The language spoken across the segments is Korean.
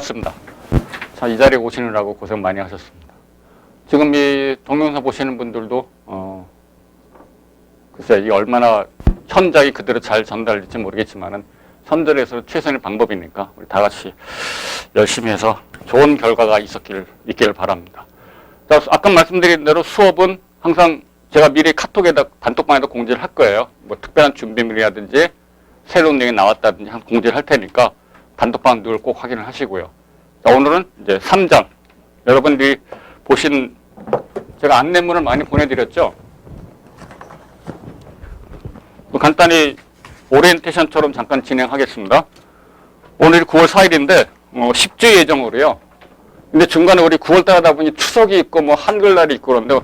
반갑습니다. 자, 이 자리에 오시느라고 고생 많이 하셨습니다. 지금 이 동영상 보시는 분들도 글쎄 이게 얼마나 현장이 그대로 잘 전달될지 모르겠지만은 현장에서 최선의 방법이니까 우리 다 같이 열심히 해서 좋은 결과가 있기를 바랍니다. 자, 아까 말씀드린 대로 수업은 항상 제가 미리 카톡에다 단톡방에다 공지를 할 거예요. 뭐 특별한 준비물이라든지 새로운 내용이 나왔다든지 공지를 할 테니까 단톡방 늘 꼭 확인을 하시고요. 자, 오늘은 이제 3장. 여러분들이 보신, 제가 안내문을 많이 보내드렸죠? 간단히 오리엔테이션처럼 잠깐 진행하겠습니다. 오늘이 9월 4일인데, 10주 예정으로요. 근데 중간에 우리 9월달 하다 보니 추석이 있고, 뭐 한글날이 있고 그런데,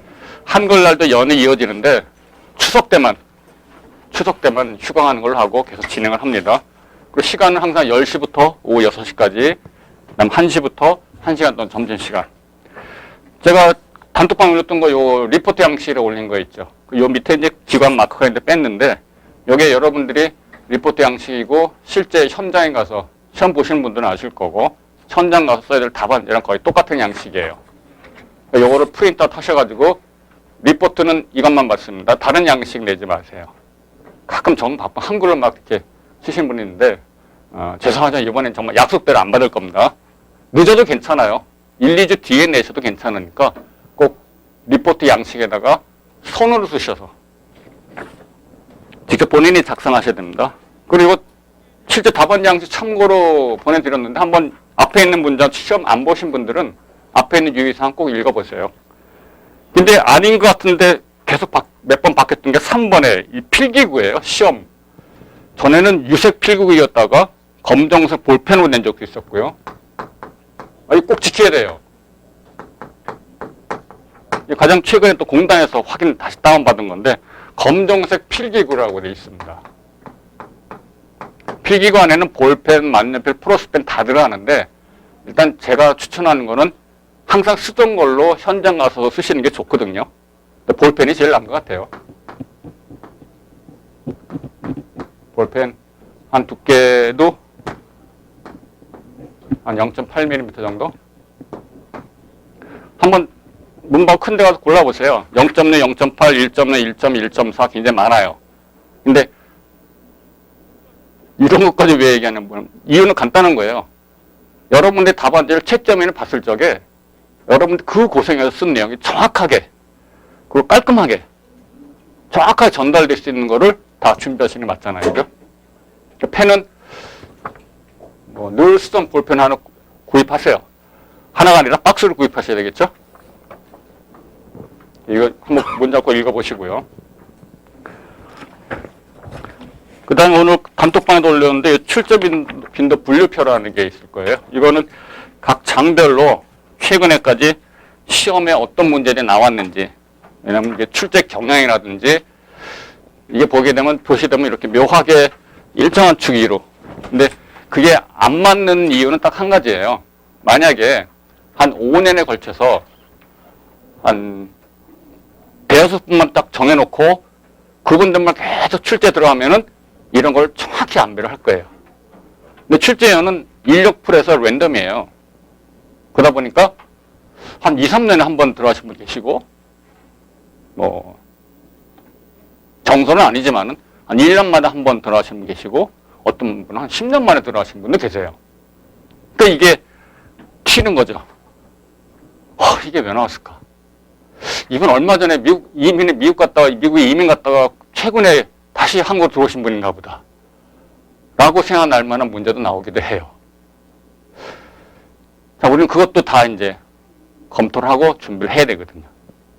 한글날도 연이 이어지는데, 추석 때만 휴강하는 걸로 하고 계속 진행을 합니다. 그리고 시간은 항상 10시부터 오후 6시까지, 그다음 1시부터 1시간 동안 점심시간. 제가 단톡방에 올렸던 거 요 리포트 양식에 올린 거 있죠. 요 밑에 이제 기관 마크가 있는데 뺐는데, 요게 여러분들이 리포트 양식이고, 실제 현장에 가서 시험 보시는 분들은 아실 거고, 현장 가서 써야 될 답안지랑 거의 똑같은 양식이에요. 요거를 프린트아웃 하셔가지고, 리포트는 이것만 받습니다. 다른 양식 내지 마세요. 가끔 정 바쁜 한글로 막 이렇게 쓰시는 분이 있는데, 죄송하지만 이번엔 정말 약속대로 안 받을 겁니다. 늦어도 괜찮아요. 1, 2주 뒤에 내셔도 괜찮으니까 꼭 리포트 양식에다가 손으로 쓰셔서 직접 본인이 작성하셔야 됩니다. 그리고 실제 답안지 양식 참고로 보내드렸는데 한번 앞에 있는 문장 시험 안 보신 분들은 앞에 있는 유의사항 꼭 읽어보세요. 근데 아닌 것 같은데 계속 몇 번 바뀌었던 게 3번에 이 필기구예요. 시험. 전에는 유색 필기구였다가 검정색 볼펜으로 낸 적도 있었고요. 이거 꼭 지켜야 돼요. 가장 최근에 또 공단에서 확인 다시 다운받은 건데 검정색 필기구라고 되어 있습니다. 필기구 안에는 볼펜, 만년필, 프로스펜 다 들어가는데 일단 제가 추천하는 거는 항상 쓰던 걸로 현장 가서 쓰시는 게 좋거든요. 볼펜이 제일 나은 것 같아요. 볼펜 한 두께도 한 0.8mm 정도? 한번 문방 큰 데 가서 골라보세요. 0.4, 0.8, 1.4, 1.2, 1.4 굉장히 많아요. 근데 이런 것까지 왜 얘기하냐면 이유는 간단한 거예요. 여러분들 답안지를 채점에는 봤을 적에 여러분들 그 고생해서 쓴 내용이 정확하게 그리고 깔끔하게 정확하게 전달될 수 있는 거를 다 준비하시는 게 맞잖아요. 그죠? 펜은 뭐 늘 쓰던 볼펜 하나 구입하세요. 하나가 아니라 박스를 구입하셔야 되겠죠? 이거 한번 문 잡고 읽어보시고요. 그 다음에 오늘 단톡방에도 올렸는데 출제 빈도 분류표라는 게 있을 거예요. 이거는 각 장별로 최근에까지 시험에 어떤 문제들이 나왔는지, 왜냐면 이게 출제 경향이라든지 이게 보시게 되면 이렇게 묘하게 일정한 주기로. 근데 그게 안 맞는 이유는 딱 한 가지예요. 만약에 한 5년에 걸쳐서 한 대여섯 분만 딱 정해놓고 그분들만 계속 출제 들어가면은 이런 걸 정확히 안배를 할 거예요. 근데 출제위원은 인력풀에서 랜덤이에요. 그러다 보니까 한 2, 3년에 한 번 들어가신 분 계시고, 뭐, 정서는 아니지만은 한 1년마다 한 번 들어가신 분 계시고, 어떤 분은 한 10년 만에 들어가신 분도 계세요. 그러니까 이게 튀는 거죠. 이게 왜 나왔을까? 이분 얼마 전에 미국 갔다가, 미국에 이민 갔다가 최근에 다시 한국으로 들어오신 분인가 보다. 라고 생각날 만한 문제도 나오기도 해요. 자, 우리는 그것도 다 이제 검토를 하고 준비를 해야 되거든요.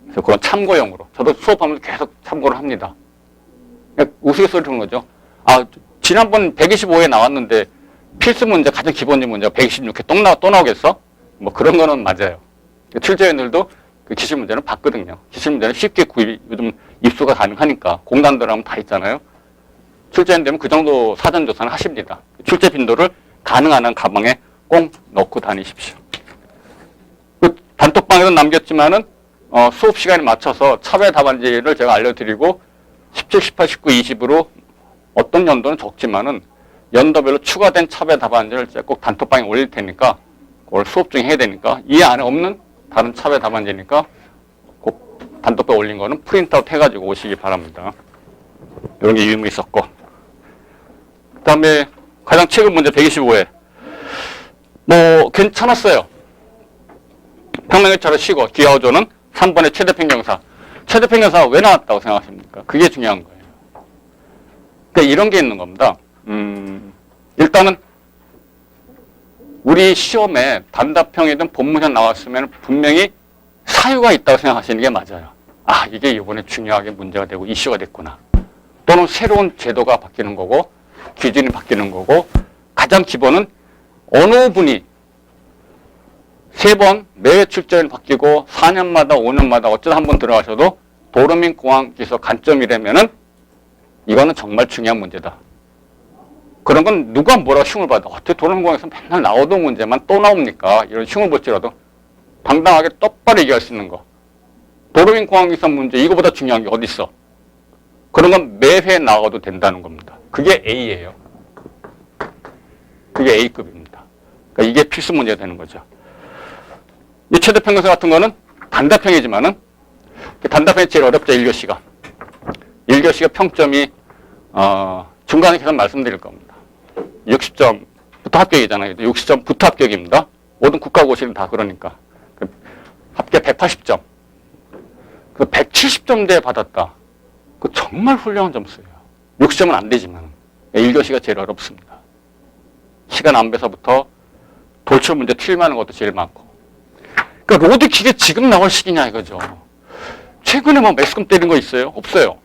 그래서 그런 참고용으로. 저도 수업하면서 계속 참고를 합니다. 우스갯소리 하는 거죠. 지난번 125에 나왔는데 필수 문제, 가장 기본적인 문제가 126회 또 나오겠어? 뭐 그런 거는 맞아요. 출제위원들도 그 기출 문제는 봤거든요. 기출 문제는 쉽게 요즘 입수가 가능하니까 공단들 하면 다 있잖아요. 출제위원 되면 그 정도 사전조사는 하십니다. 출제 빈도를 가능한 한 가방에 꼭 넣고 다니십시오. 그 단톡방에도 남겼지만은 수업 시간에 맞춰서 차별 답안지를 제가 알려드리고 17, 18, 19, 20으로 어떤 연도는 적지만은 연도별로 추가된 차별 답안지를 제가 꼭 단톡방에 올릴 테니까 그걸 수업 중에 해야 되니까 이 안에 없는 다른 차별 답안지니까 꼭 단톡방에 올린 거는 프린트아웃 해가지고 오시기 바랍니다. 이런 게 유의미 있었고. 그 다음에 가장 최근 문제 125회. 뭐 괜찮았어요. 평행회차를 쉬고 기하호조는 3번의 최대 평경사. 최대 평경사가 왜 나왔다고 생각하십니까? 그게 중요한 거예요. 그러니까 이런 게 있는 겁니다. 일단은 우리 시험에 단답형이든 본문형 나왔으면 분명히 사유가 있다고 생각하시는 게 맞아요. 아, 이게 이번에 중요하게 문제가 되고 이슈가 됐구나. 또는 새로운 제도가 바뀌는 거고 기준이 바뀌는 거고 가장 기본은 어느 분이 3번 매회 출전이 바뀌고 4년마다 5년마다 어쩌다 한 번 들어가셔도 도로민 공항기소 관점이라면은 이거는 정말 중요한 문제다. 그런 건 누가 뭐라 흉을 받아. 어떻게 도로민 공항에서 맨날 나오던 문제만 또 나옵니까? 이런 흉을 볼지라도 당당하게 똑바로 얘기할 수 있는 거. 도로민 공항기소 문제 이거보다 중요한 게 어디 있어? 그런 건 매회 나와도 된다는 겁니다. 그게 A예요. 그게 A급입니다. 그러니까 이게 필수 문제가 되는 거죠. 이 최대 평균사 같은 거는 단답형이지만은 단답형이 제일 어렵죠. 1교시가. 1교시가 평점이 중간에 계속 말씀드릴 겁니다. 60점부터 합격이잖아요. 60점부터 합격입니다. 모든 국가고시는 다 그러니까. 합격 180점. 그 170점대에 받았다. 그 정말 훌륭한 점수예요. 60점은 안 되지만 1교시가 제일 어렵습니다. 시간 안배서부터 돌출 문제 틀리는 것도 제일 많고. 그러니까 로드 기계 지금 나올 시기냐 이거죠. 최근에 뭐 매스컴 때린 거 있어요? 없어요.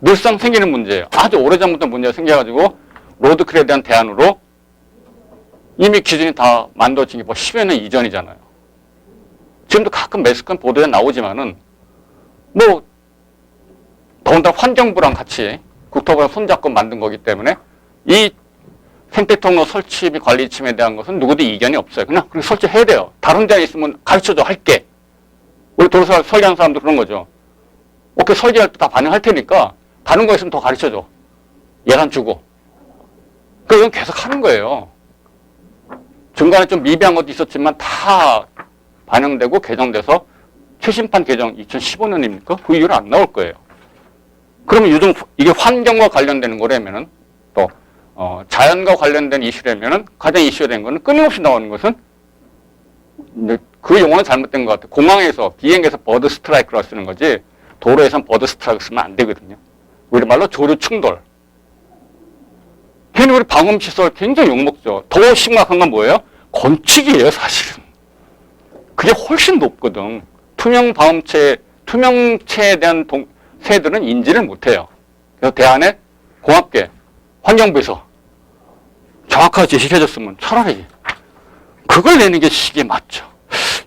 늘상 생기는 문제예요. 아주 오래전부터 문제가 생겨가지고 로드킬에 대한 대안으로 이미 기준이 다 만들어진 게 뭐 10여 년 이전이잖아요. 지금도 가끔 매스컴 보도에 나오지만은 뭐 더군다나 환경부랑 같이 국토부랑 손잡고 만든 거기 때문에 이 생태통로 설치 및 관리 침해에 대한 것은 누구도 이견이 없어요. 그냥 그렇게 설치해야 돼요. 다른 데 있으면 가르쳐줘 할게. 우리 도로사 설계하는 사람도 그런 거죠. 오케이 설계할 때 다 반영할 테니까 다른 거 있으면 더 가르쳐줘. 예산 주고. 그러니까 이건 계속 하는 거예요. 중간에 좀 미비한 것도 있었지만 다 반영되고 개정돼서 최신판 개정 2015년입니까? 그 이후로 안 나올 거예요. 그러면 요즘 이게 환경과 관련되는 거라면은 또 자연과 관련된 이슈라면은 가장 이슈가 된 거는 끊임없이 나오는 것은 그 용어는 잘못된 것 같아요. 공항에서 비행에서 버드 스트라이크라고 쓰는 거지 도로에선 버드 스트라이크 쓰면 안 되거든요. 우리 말로 조류 충돌. 괜히 우리 방음시설 굉장히 욕먹죠. 더 심각한 건 뭐예요? 건축이에요, 사실은. 그게 훨씬 높거든. 투명체에 대한 새들은 인지를 못해요. 그래서 대안에 공학계, 환경부에서 정확하게 제시를 해줬으면 차라리 그걸 내는 게 시기에 맞죠.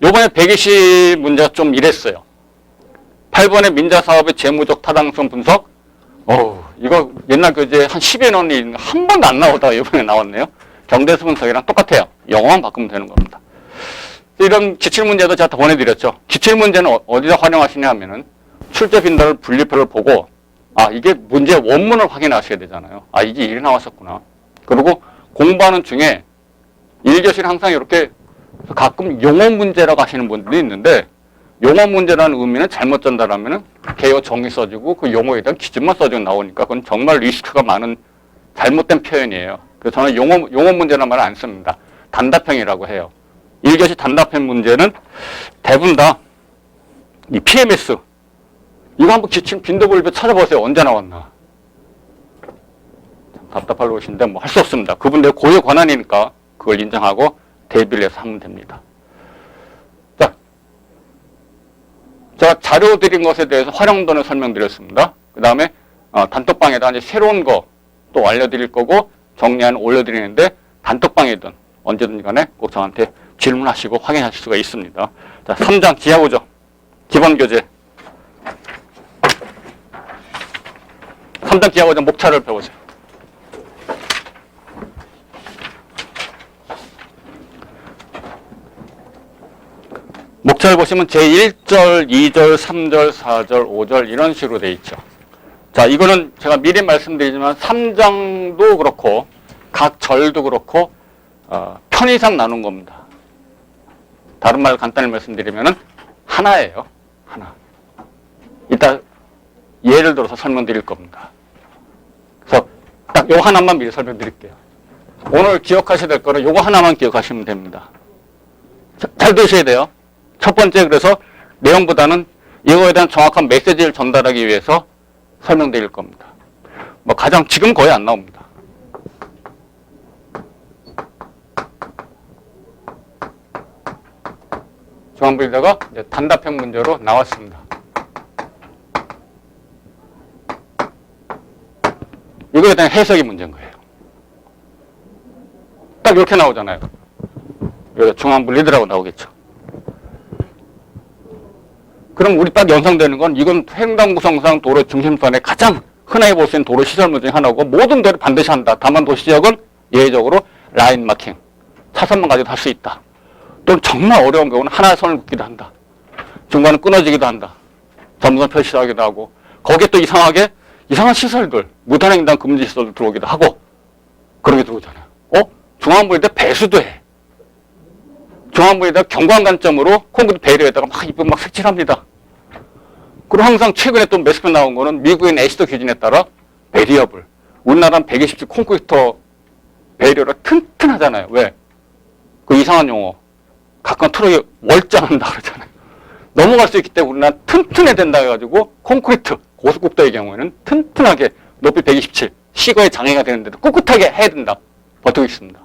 요번에 120 문제가 좀 이랬어요. 8번의 민자사업의 재무적 타당성 분석. 이거 옛날 교재 한 10여 년이 한 번도 안 나오다가 이번에 나왔네요. 경대수 분석이랑 똑같아요. 영어만 바꾸면 되는 겁니다. 이런 기출문제도 제가 다 보내드렸죠. 기출문제는 어디다 활용하시냐 하면은 출제 빈도를 분류표를 보고 이게 문제 원문을 확인하셔야 되잖아요. 이게 일이 나왔었구나. 그리고 공부하는 중에 1교시는 항상 이렇게 가끔 용어 문제라고 하시는 분들이 있는데 용어 문제라는 의미는 잘못 전달하면은 개요 정의 써주고 그 용어에 대한 기준만 써주고 나오니까 그건 정말 리스크가 많은 잘못된 표현이에요. 그래서 저는 용어 문제라는 말을 안 씁니다. 단답형이라고 해요. 1교시 단답형 문제는 대부분 다 이 PMS 이거 한번 기출 빈도불변 찾아보세요. 언제 나왔나. 참 답답할 것인데 뭐 할 수 없습니다. 그분들 고유 권한이니까 그걸 인정하고 대비를 해서 하면 됩니다. 자, 제가 자료 드린 것에 대해서 활용도는 설명드렸습니다. 그 다음에 단톡방에다 이제 새로운 거 또 알려드릴 거고 정리안 올려드리는데 단톡방이든 언제든 간에 꼭 저한테 질문하시고 확인하실 수가 있습니다. 자, 3장 기하구조 기본교재 3장 기하구조 목차를 배우세요. 목차를 보시면 제1절, 2절, 3절, 4절, 5절 이런 식으로 돼 있죠. 자, 이거는 제가 미리 말씀드리지만 3장도 그렇고 각 절도 그렇고 편의상 나눈 겁니다. 다른 말로 간단히 말씀드리면은 하나예요. 하나. 이따 예를 들어서 설명드릴 겁니다. 그래서 딱 요 하나만 미리 설명드릴게요. 오늘 기억하셔야 될 거는 요거 하나만 기억하시면 됩니다. 잘 들으셔야 돼요. 첫 번째, 그래서 내용보다는 이거에 대한 정확한 메시지를 전달하기 위해서 설명드릴 겁니다. 뭐 가장 지금 거의 안 나옵니다. 중앙분리대가 이제 단답형 문제로 나왔습니다. 이거에 대한 해석이 문제인 거예요. 딱 이렇게 나오잖아요. 여기 중앙분리대라고 나오겠죠. 그럼 우리 딱 연상되는 건 이건 횡단구성상 도로 중심선에 가장 흔하게 볼 수 있는 도로 시설 문제 중에 하나고 모든 도로 반드시 한다. 다만 도시지역은 예외적으로 라인 마킹, 차선만 가지고 할 수 있다. 또는 정말 어려운 경우는 하나의 선을 긋기도 한다. 중간은 끊어지기도 한다. 점선 표시하기도 하고 거기에 또 이상한 시설들, 무단횡단 금지 시설들 들어오기도 하고 그런 게 들어오잖아요. 중앙분리대 배수도 해. 중앙분리대 경관 관점으로 콘크리트 배려에다가 막 이쁜 막 색칠합니다. 그리고 항상 최근에 또 몇십 번 나온 거는 미국인 애시도 기준에 따라 베리어블. 우리나라는 120씩 콘크리트 배려가 튼튼하잖아요. 왜? 그 이상한 용어. 가끔 트럭이 월장한다 그러잖아요. 넘어갈 수 있기 때문에 우리나라 튼튼해야 된다 해가지고 콘크리트 고속국도의 경우에는 튼튼하게 높이 127 시거에 장애가 되는데도 꿋꿋하게 해야 된다. 버티고 있습니다.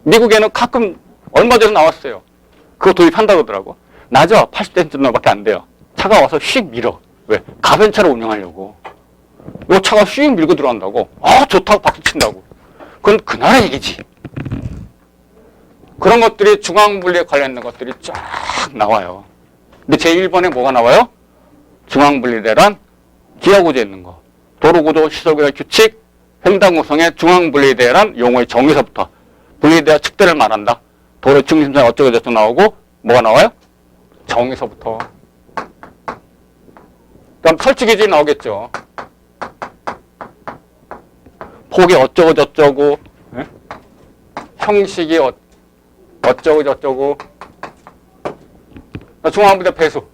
미국에는 가끔 얼마 전에 나왔어요. 그거 도입한다고 하더라고. 낮아 80cm 정도밖에 안 돼요. 차가 와서 휙 밀어. 왜? 가변차를 운영하려고. 요 차가 휙 밀고 들어간다고. 좋다고 박수 친다고. 그건 그 나라 얘기지. 그런 것들이 중앙분리에 관련된 것들이 쫙 나와요. 근데 제1번에 뭐가 나와요? 중앙분리대란 기하구조에 있는 거. 도로구조, 시설구조, 규칙, 횡단구성의 중앙분리대란 용어의 정의서부터 분리대와 측대를 말한다. 도로 중심선 어쩌고 저쩌고 나오고 뭐가 나와요? 정의서부터. 그럼 설치 기준이 나오겠죠. 폭이 어쩌고 저쩌고, 형식이 어쩌고 저쩌고. 중앙분리대 배수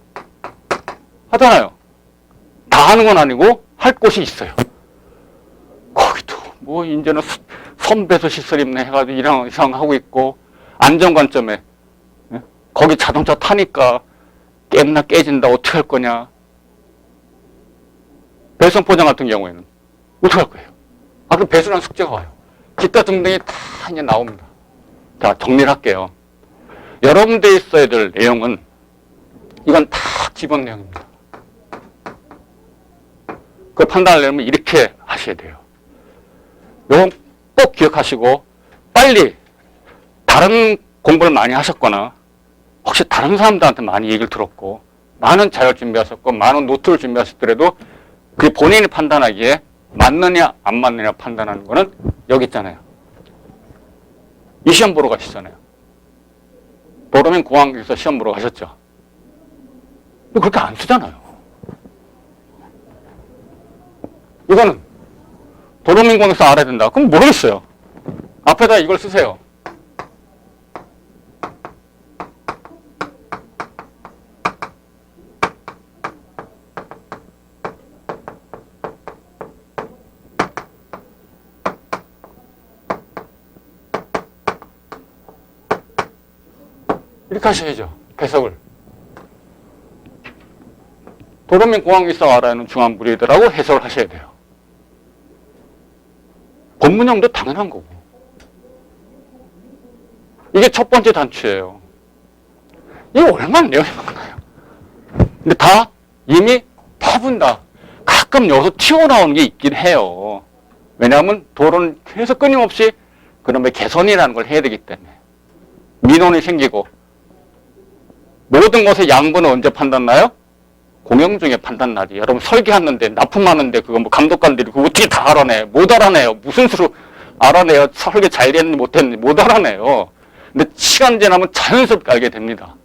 하잖아요. 다 하는 건 아니고 할 곳이 있어요. 거기도 뭐 이제는 선배수 시설 있네 해가지고 이상 하고 있고 안전 관점에 거기 자동차 타니까 깼나 깨진다 어떻게 할 거냐. 배선 포장 같은 경우에는 어떻게 할 거예요? 그럼 배수란 숙제가 와요. 기타 등등이 다 이제 나옵니다. 자, 정리를 할게요. 여러분들이 있어야 될 내용은 이건 다 기본 내용입니다. 그 판단하려면 이렇게 하셔야 돼요. 이건 꼭 기억하시고 빨리 다른 공부를 많이 하셨거나 혹시 다른 사람들한테 많이 얘기를 들었고 많은 자료를 준비하셨고 많은 노트를 준비하셨더라도 그게 본인이 판단하기에 맞느냐 안 맞느냐 판단하는 거는 여기 있잖아요. 이 시험 보러 가시잖아요. 도로민 공항에서 시험 보러 가셨죠. 그렇게 안 쓰잖아요. 이거는 도로민 공항에서 알아야 된다. 그럼 모르겠어요. 앞에다 이걸 쓰세요. 이렇게 하셔야죠. 해석을. 도로민 공항에서 알아야하는 중앙분리대라고 해석을 하셔야 돼요. 본문형도 당연한 거고. 이게 첫 번째 단추예요. 이게 얼마나 내용이 많나요? 근데 다 이미 대부분 다 가끔 여기서 튀어나오는 게 있긴 해요. 왜냐하면 도로는 계속 끊임없이 그놈의 개선이라는 걸 해야 되기 때문에. 민원이 생기고 모든 것의 양분은 언제 판단나요? 공영 중에 판단나지. 여러분 설계하는데 납품하는데 그거 뭐 감독관들이 그거 어떻게 다 알아내? 못 알아내요. 무슨 수로 알아내요? 설계 잘 됐는지 못 됐는지 못 알아내요. 근데 시간 지나면 자연스럽게 알게 됩니다.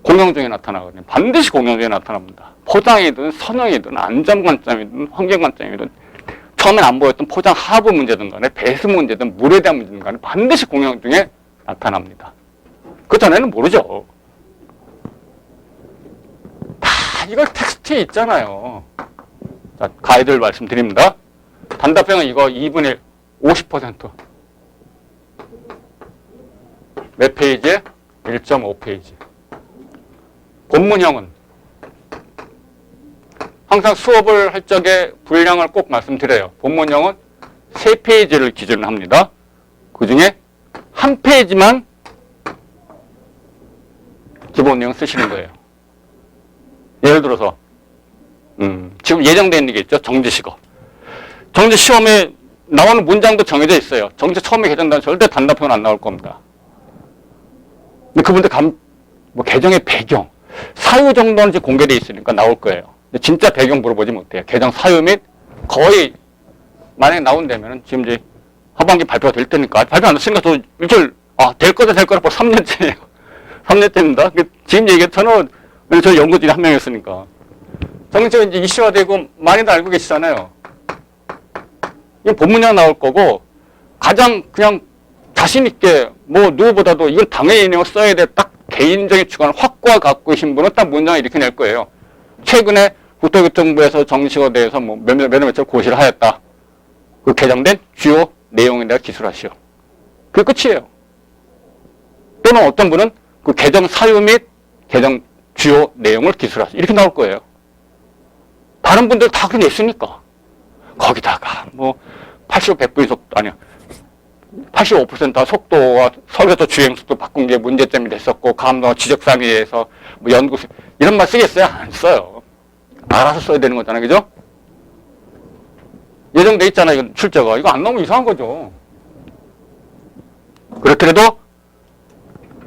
공영 중에 나타나거든요. 반드시 공영 중에 나타납니다. 포장이든 선형이든 안전관점이든 환경관점이든 처음엔 안 보였던 포장 하부 문제든 간에 배수 문제든 물에 대한 문제든 간에 반드시 공영 중에 나타납니다. 그 전에는 모르죠. 다 이걸 텍스트에 있잖아요. 자, 가이드를 말씀드립니다. 단답형은 이거 2분의 1, 50%. 몇 페이지에? 1.5페이지. 본문형은 항상 수업을 할 적에 분량을 꼭 말씀드려요. 본문형은 3페이지를 기준으로 합니다. 그 중에 1페이지만 기본 내용 쓰시는 거예요. 예를 들어서 지금 예정되어 있는 게 있죠. 정지식어. 정지 시험에 나오는 문장도 정해져 있어요. 정지 처음에 개정된 절대 단답형은 안 나올 겁니다. 근데 그분들 뭐 개정의 배경, 사유 정도는 이제 공개되어 있으니까 나올 거예요. 근데 진짜 배경 물어보지 못해요. 개정 사유 및 거의 만약에 나온다면은 지금 이제 하반기 발표가 될 때니까 발표 안 됐으니까 또 일절 될 거다 벌써 3년째예요. 3년째입니다. 지금 얘기했잖아요. 저 연구진이 한 명이었으니까. 정치가 이제 이슈화되고 많이들 알고 계시잖아요. 이건 본문형 나올 거고 가장 그냥 자신 있게 뭐 누구보다도 이건 당의 인형을 써야 돼 딱 개인적인 주관을 확고하게 갖고 계신 분은 딱 문장을 이렇게 낼 거예요. 최근에 국토교통부에서 정시에 대해서 뭐 몇월 고시를 하였다. 그 개정된 주요 내용에 대해 기술하시오. 그게 끝이에요. 또는 어떤 분은 그 개정 사유 및 개정 주요 내용을 기술하시오. 이렇게 나올 거예요. 다른 분들 다 그렇게 냈으니까. 거기다가 뭐 85, 100분의 속도 아니야. 85% 속도와 서울에서 주행속도 바꾼 게 문제점이 됐었고 감독 지적상의에서 뭐 연구소 이런 말 쓰겠어요? 안 써요. 알아서 써야 되는 거잖아요. 그죠? 예정돼 있잖아요. 이건 출제가. 이거 안 나오면 이상한 거죠. 그렇더라도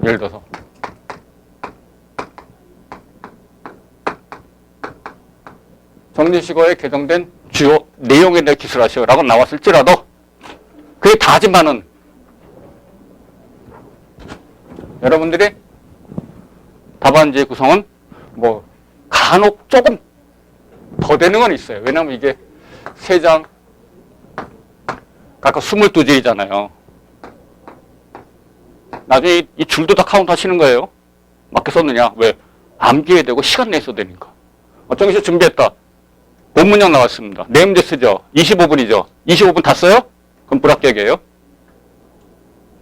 예를 들어서 정리식어에 개정된 주요 내용에 대해 기술하시오라고 나왔을지라도 그게 다지만은 여러분들이 답안지의 구성은 뭐 간혹 조금 더 되는 건 있어요. 왜냐하면 이게 3장 각각 22줄이잖아요. 나중에 이 줄도 다 카운트 하시는 거예요. 맞게 썼느냐? 왜? 암기해야 되고 시간 내서 되니까. 어떤 것이 준비했다. 본문형 나왔습니다. 네 문제 쓰죠. 25분이죠. 25분 다 써요? 그럼 불합격이에요.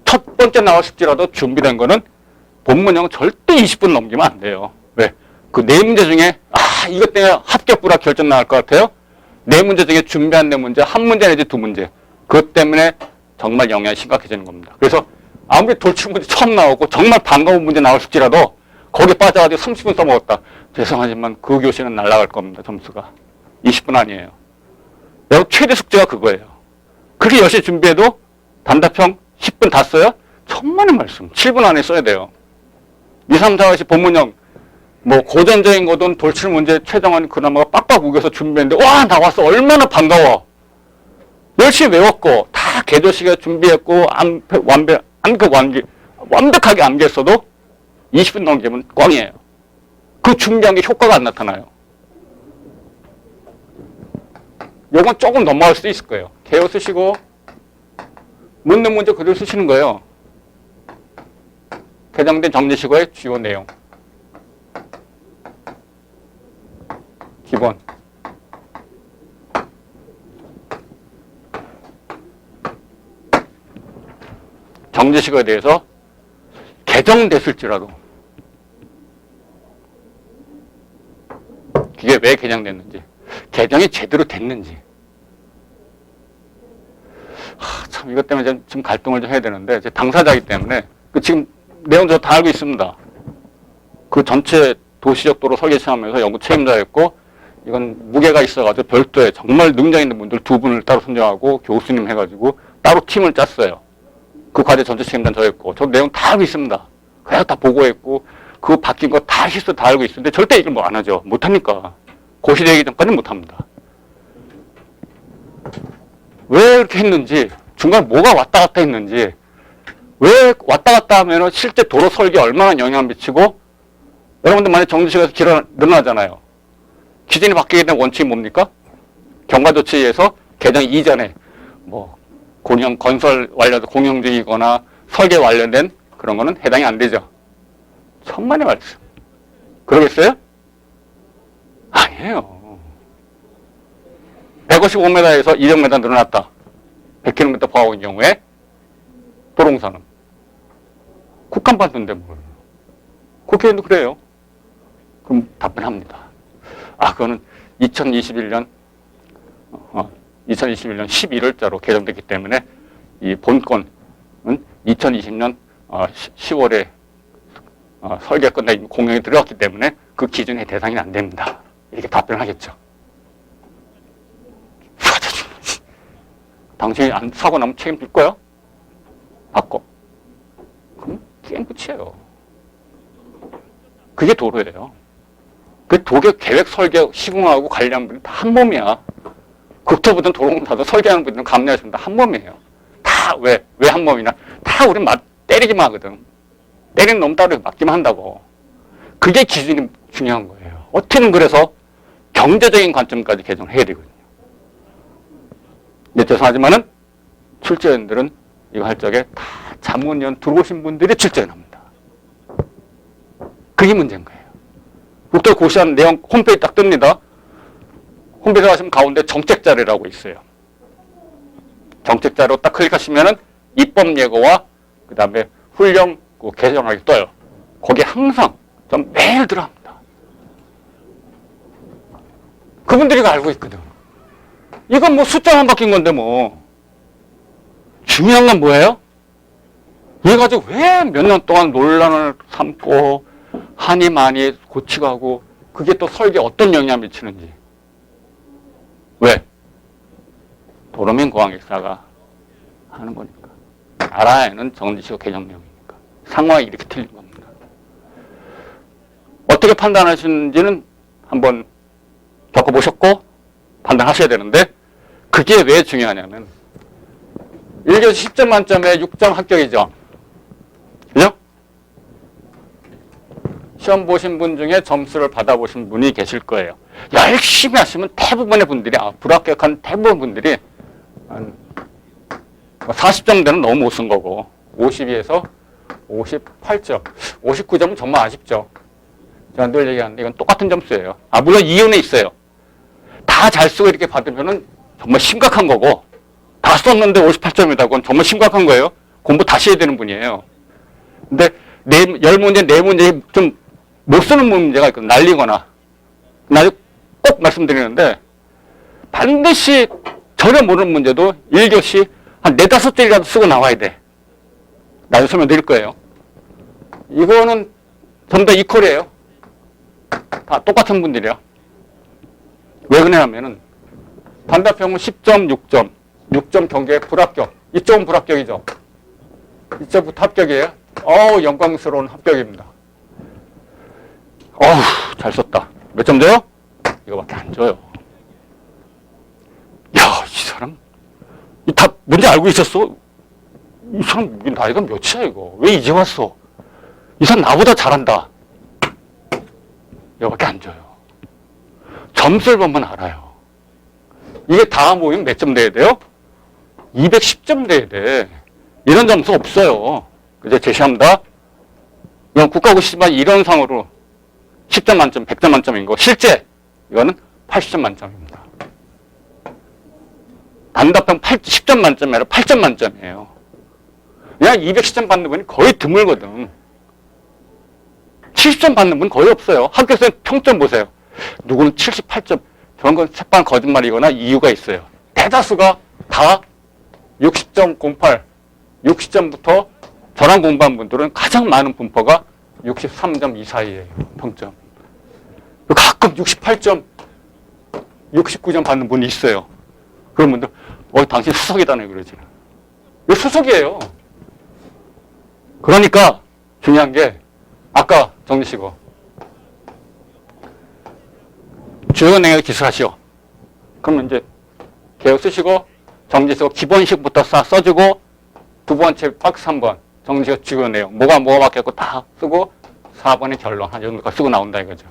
첫 번째 나왔을지라도 준비된 거는 본문형 절대 20분 넘기면 안 돼요. 왜? 그 네 문제 중에 이것 때문에 합격 불합 결정 나올 것 같아요. 네 문제 중에 준비한 네 문제, 한 문제 내지 두 문제. 그것 때문에 정말 영향이 심각해지는 겁니다. 그래서 아무리 돌출 문제 처음 나오고 정말 반가운 문제 나올지라도 거기 빠져가지고 30분 써먹었다. 죄송하지만 그 교시는 날아갈 겁니다. 점수가. 20분 아니에요. 여러분 최대 숙제가 그거예요. 그렇게 열심히 준비해도 단답형 10분 다 써요? 천만의 말씀. 7분 안에 써야 돼요. 2, 3, 4, 5시 본문형 뭐 고전적인 거든 돌출 문제 최정원 그나마 빡빡 우겨서 준비했는데 와 나왔어. 얼마나 반가워. 열심히 외웠고 다 개조식에 준비했고 완벽하게 암기했어도 20분 넘기면 꽝이에요. 그 준비한 게 효과가 안 나타나요. 요건 조금 넘어갈 수도 있을 거예요. 개요 쓰시고 묻는 문제 그대로 쓰시는 거예요. 개정된 정리식어의 주요 내용. 기본. 정지식어에 대해서 개정됐을지라도 그게 왜 개정됐는지, 개정이 제대로 됐는지. 참 이것 때문에 좀 갈등을 좀 해야 되는데 제 당사자이기 때문에 지금 내용 저 다 알고 있습니다. 그 전체 도시적 도로 설계 시험에서 연구 책임자였고 이건 무게가 있어가지고 별도의 정말 능력 있는 분들 2분을 따로 선정하고 교수님 해가지고 따로 팀을 짰어요. 그 과제 전체 책임자는 저였고 저 내용 다 알고 있습니다. 그냥 다 보고했고 그 바뀐 거 다 실수 다 알고 있는데 절대 이걸 뭐 안 하죠. 못하니까. 고시되기 전까지는 못합니다. 왜 이렇게 했는지 중간에 뭐가 왔다 갔다 했는지 왜 왔다 갔다 하면 실제 도로 설계에 얼마나 영향을 미치고 여러분들 만약 정지식에서 길어 늘어나잖아요. 기준이 바뀌게 된 원칙이 뭡니까? 경과조치에서 개정 이전에 뭐 건설 관련된 공영주의거나 설계 관련된 그런 거는 해당이 안 되죠. 천만의 말씀. 그러겠어요? 아니에요. 155m에서 200m 늘어났다. 100km 파워인 경우에 도롱산은 국한반도인데 뭘. 국회의원도 그래요. 그럼 답변합니다. 그거는 2021년 11월자로 개정됐기 때문에 이 본건은 2020년 10월에 설계 끝나 공영에 들어갔기 때문에 그 기준의 대상이 안 됩니다. 이렇게 답변하겠죠. 당신이 안 사고 나면 책임질 거야? 바꿔. 그럼 게임 끝이에요. 그게 도로예요. 그 도계 계획 설계 시공하고 관리하는 분이 다 한 몸이야. 국토부든 도로공사든 설계하는 분들은 감리하시는 분들 한 몸이에요. 다 왜 한 몸이냐? 다 우리 때리기만 하거든. 때리는 놈 따로 맞기만 한다고. 그게 기준이 중요한 거예요. 어떻게든 그래서 경제적인 관점까지 개정을 해야 되거든요. 네, 죄송하지만은 출제위원들은 이거 할 적에 다 자문위원 들어오신 분들이 출제위원합니다. 그게 문제인 거예요. 국토 고시한 내용 홈페이지 딱 뜹니다. 홈페이지 가시면 가운데 정책자료라고 있어요. 정책자료 딱 클릭하시면은 입법 예고와 그 다음에 훈령 개정하기 떠요. 거기에 항상 전 매일 들어갑니다. 그분들이 알고 있거든. 이건 뭐 숫자만 바뀐 건데 뭐. 중요한 건 뭐예요? 이거 가지고 왜 몇 년 동안 논란을 삼고 하니 많이 고치고 그게 또 설계에 어떤 영향을 미치는지. 왜? 도로민 공항객사가 하는 거니까. 알아야 하는 정지시효 개정 내용이니까. 상황이 이렇게 틀린 겁니다. 어떻게 판단하시는지는 한번 겪어보셨고 판단하셔야 되는데 그게 왜 중요하냐면 1교시 10점 만점에 6점 합격이죠. 그죠? 시험 보신 분 중에 점수를 받아보신 분이 계실 거예요. 열심히 하시면 대부분의 분들이 불합격한 대부분 분들이 한 40점 되는 너무 못 쓴 거고 52에서 58점, 59점은 정말 아쉽죠. 제가 늘 얘기하는데 이건 똑같은 점수예요. 물론 이윤이 있어요. 다 잘 쓰고 이렇게 받으면은 정말 심각한 거고 다 썼는데 58점이다. 그건 정말 심각한 거예요. 공부 다시 해야 되는 분이에요. 근데 10문제, 4문제 좀 못 쓰는 문제가 있거든요. 날리거나. 나중에 꼭 말씀드리는데 반드시 전혀 모르는 문제도 1교시 한 4, 5줄이라도 쓰고 나와야 돼. 나중에 설명드릴 거예요. 이거는 전부 다 이퀄이에요. 다 똑같은 분들이야. 왜 그러냐면은 단답형은 10점, 6점. 6점 경계에 불합격. 이쪽은 불합격이죠. 이쪽부터 합격이에요. 영광스러운 합격입니다. 잘 썼다. 몇 점 줘요? 이거밖에 안 줘요. 야, 이 사람 다 뭔지 알고 있었어? 이 사람 나이가 몇이야 이거? 왜 이제 왔어? 이 사람 나보다 잘한다. 이거밖에 안 줘요. 점수를 보면 알아요. 이게 다 모이면 몇 점 돼야 돼요? 210점 돼야 돼. 이런 점수 없어요. 이제 제시합니다. 이건 국가고시지만 이론상으로 10점 만점, 100점 만점인 거. 실제 이거는 80점 만점입니다. 단답형 10점 만점이 아니라 8점 만점이에요. 그냥 210점 받는 분이 거의 드물거든. 70점 받는 분 거의 없어요. 합격생 평점 보세요. 누구는 78점. 저런 건 새빨간 거짓말이거나 이유가 있어요. 대다수가 다 60.08, 60점부터 저랑 공부한 분들은 가장 많은 분포가 63점 이 사이에요. 평점. 가끔 68점, 69점 받는 분이 있어요. 그런 분들, 당신 수석이다네 그러지. 이거 수석이에요. 그러니까 중요한 게 아까 정리시고 주요 내용을 기술하시오. 그러면 이제 개요 쓰시고 정지시고 기본식부터 써주고 두 번째 박스 3번 정지시고 주요 내용 뭐가 바뀌었고 다 쓰고 4번의 결론 한 정도 쓰고 나온다 이거죠.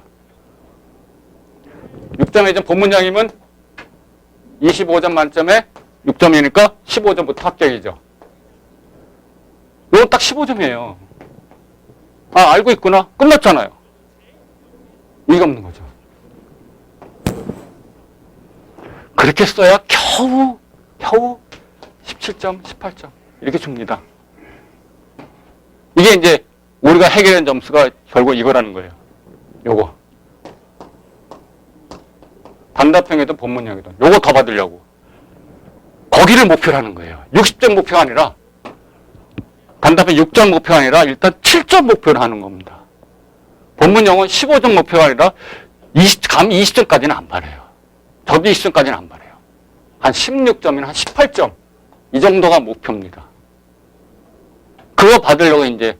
6점의 점 본문장이면 25점 만점에 6점이니까 15점부터 합격이죠. 이건 딱 15점이에요. 아, 알고 있구나. 끝났잖아요. 이가 없는 거죠. 그렇게 써야 겨우 17점, 18점 이렇게 줍니다. 이게 이제 우리가 해결한 점수가 결국 이거라는 거예요. 요거. 단답형이든 본문형이든 요거 더 받으려고. 거기를 목표로 하는 거예요. 60점 목표가 아니라 단답형 6점 목표가 아니라 일단 7점 목표로 하는 겁니다. 본문형은 15점 목표가 아니라 감 20점까지는 안 바래요. 저도 20점까지는 안 바래요. 한 16점이나 한 18점 이 정도가 목표입니다. 그거 받으려고 이제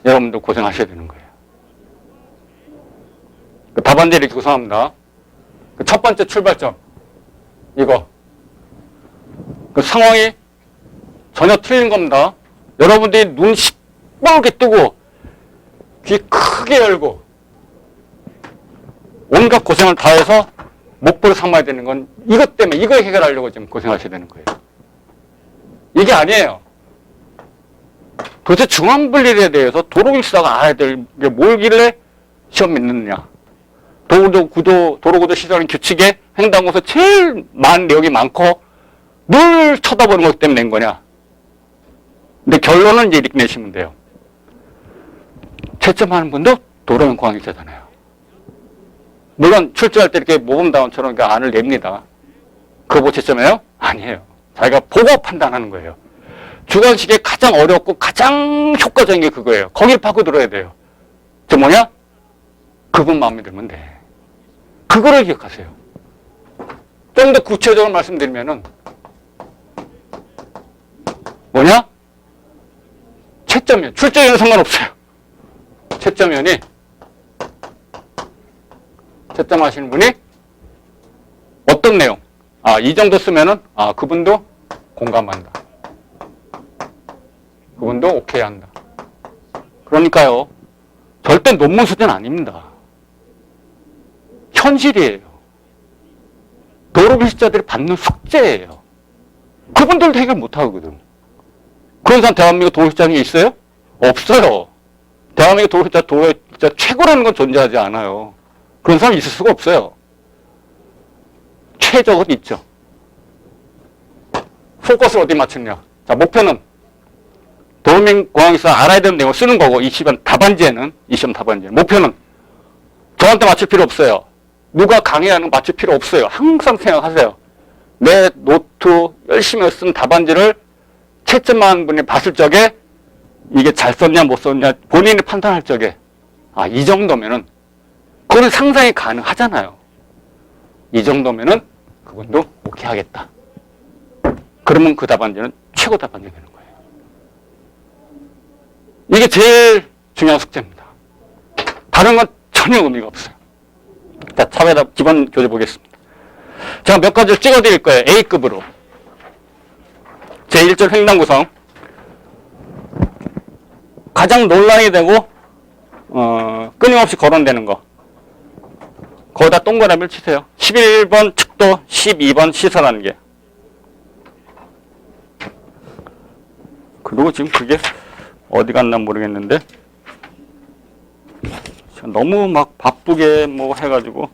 여러분들 고생하셔야 되는 거예요. 답안지를 이렇게 구성합니다. 첫 번째 출발점 이거 그 상황이 전혀 틀린 겁니다. 여러분들이 눈 시뻘게 뜨고 귀 크게 열고 온갖 고생을 다해서 목표를 삼아야 되는 건 이것 때문에 이거 해결하려고 지금 고생하셔야 되는 거예요. 이게 아니에요. 도대체 중앙분리에 대해서 도로기술사가 알아야 될 게 뭘길래 시험 믿느냐. 도로구조 시설은 규칙에 횡단고서 제일 내역이 많고 늘 쳐다보는 것 때문에 낸 거냐. 근데 결론은 이제 이렇게 내시면 돼요. 채점하는 분도 도로면 공항일자잖아요. 물론 출제할 때 이렇게 모범답안처럼 안을 냅니다. 그거 뭐 채점해요? 아니에요. 자기가 보고 판단하는 거예요. 주관식의 가장 어렵고 가장 효과적인 게 그거예요. 거기를 파고들어야 돼요. 저 뭐냐? 그분 마음에 들면 돼. 그거를 기억하세요. 좀 더 구체적으로 말씀드리면은 뭐냐? 채점면. 출제에는 상관없어요. 채점면이 채점하시는 분이 어떤 내용? 아, 이 정도 쓰면은 아, 그분도 공감한다. 그분도 오케이 한다. 그러니까요. 절대 논문 수준은 아닙니다. 현실이에요. 도로기술자들이 받는 숙제예요. 그분들도 해결 못하거든. 그런 사람 대한민국 도로기술자는 있어요? 없어요. 대한민국 도로기술자 최고라는 건 존재하지 않아요. 그런 사람이 있을 수가 없어요. 최적은 있죠. 포커스를 어디 맞추냐. 자, 목표는 도로공항에서 알아야 되는 내용을 쓰는 거고, 이 시험 답안지에는 목표는 저한테 맞출 필요 없어요. 누가 강의하는 거 맞출 필요 없어요. 항상 생각하세요. 내 노트 열심히 쓴 답안지를 채점한 분이 봤을 적에 이게 잘 썼냐 못 썼냐 본인이 판단할 적에 아, 이 정도면은 그거는 상상이 가능하잖아요. 이 정도면은 그분도 오케이 하겠다. 그러면 그 답안지는 최고 답안지가 되는 거예요. 이게 제일 중요한 숙제입니다. 다른 건 전혀 의미가 없어요. 자, 차례다 기본 교재 보겠습니다. 제가 몇 가지를 찍어 드릴 거예요. A급으로. 제1절 횡단 구성. 가장 논란이 되고 끊임없이 거론되는 거. 거기다 동그라미를 치세요. 11번 측도, 12번 시설하는 게. 그리고 지금 그게 어디 갔나 모르겠는데 너무 막 바쁘게 뭐 해가지고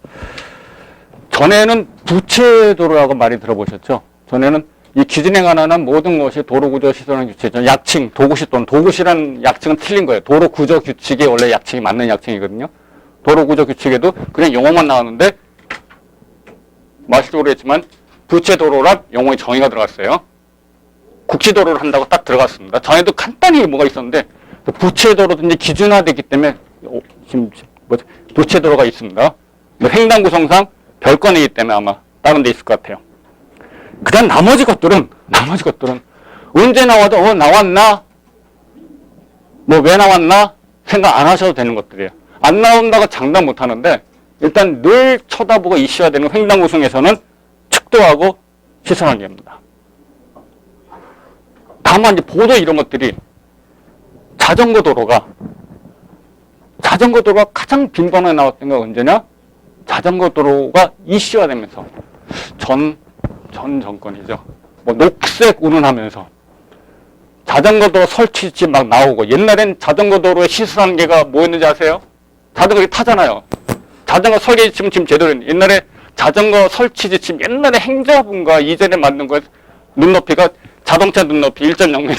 전에는 부채도로라고 많이 들어보셨죠? 전에는 이 기준에 관한 모든 것이 도로구조 시설은 규칙이죠. 약칭, 도구시 또는 도구시라는 약칭은 틀린 거예요. 도로구조 규칙이 원래 약칭이 맞는 약칭이거든요. 도로구조 규칙에도 그냥 용어만 나왔는데 마실도 모르겠지만 부채도로란 용어의 정의가 들어갔어요. 국지도로를 한다고 딱 들어갔습니다. 전에도 간단히 뭐가 있었는데 부채도로도 이제 기준화되기 때문에 지금 부채도로가 있습니다. 횡단 구성상 별건이기 때문에 아마 다른 데 있을 것 같아요. 그다음 나머지 것들은 언제 나와도 나왔나? 뭐 왜 나왔나? 생각 안 하셔도 되는 것들이에요. 안 나온다고 장담 못 하는데 일단 늘 쳐다보고 이슈화 되는 횡단 구성에서는 측도하고 시설하기입니다. 다만 이제 보도 이런 것들이 자전거 도로가 가장 빈번하게 나왔던 게 언제냐? 자전거 도로가 이슈화되면서 전 정권이죠. 뭐 녹색 운운하면서 자전거 도로 설치지 막 나오고, 옛날엔 자전거 도로에 시술하는 게가 뭐였는지 아세요? 자전거 이렇게 타잖아요. 자전거 설계 지침 지금 제대로 했는데, 옛날에 자전거 설치 지침, 옛날에 행자부인가 이전에 만든 거 눈높이가 자동차 눈높이 1.0m.